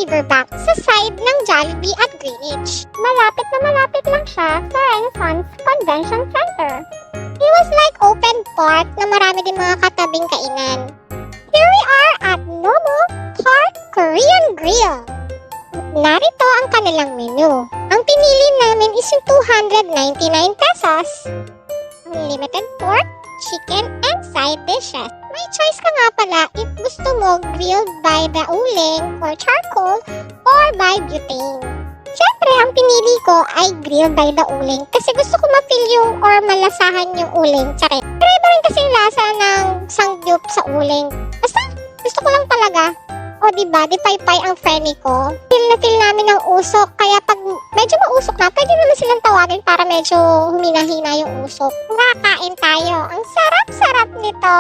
riverbank sa side ng Jollibee at Greenwich. Malapit na malapit lang siya sa Renaissance Convention Center. It was like open park na marami din mga katabing kainan. Here we are at Nomo Park Korean Grill. Narito ang kanilang menu. Ang pinili namin is yung 299 pesos. Unlimited pork, chicken, and side dishes. May choice ka nga pala if gusto mo grilled by the uling or charcoal or by butane. Siyempre, ang pinili ko ay grilled by the uling kasi gusto ko ma-feel yung or malasahan yung uling. Tsaka, pero iba rin kasi yung lasa ng sangyup sa uling. Basta, gusto ko lang talaga. O diba, di pay-pay ang friendly ko. Feel na feel namin ng usok. Kaya pag medyo mausok na, pwede naman silang tawagin para medyo humina-hina yung usok. Nakakain tayo. Ang sarap-sarap nito.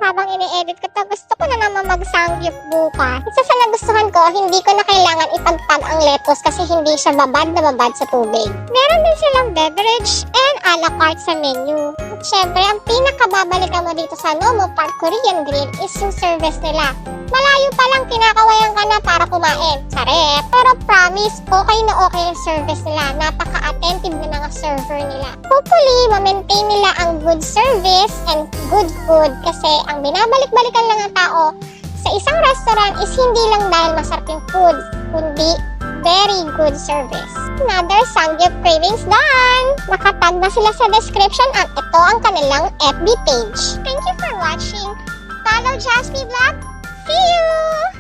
Habang ini-edit ko to, gusto ko na naman mag-sangyup bukas. Isa sa nagustuhan ko, hindi ko na kailangan ipagpag ang lettuce kasi hindi siya babad na babad sa tubig. Meron din silang beverage and a la carte sa menu. At syempre, ang pinakababalikan mo dito sa Nomo Park Korean Grill is yung service nila. Malayo pa lang kinakawayan ka na para kumain. Sarap! Pero promise, okay na okay yung service nila. Napaka-attentive na mga server nila. Hopefully, ma-maintain nila ang good service and good food kasi ang binabalik-balikan lang ng tao sa isang restaurant is hindi lang dahil masarap yung food, kundi very good service. Another Sangyup Cravings done! Nakatag na sila sa description at ito ang kanilang FB page. Thank you for watching. Follow Jasmine Vlog. See you!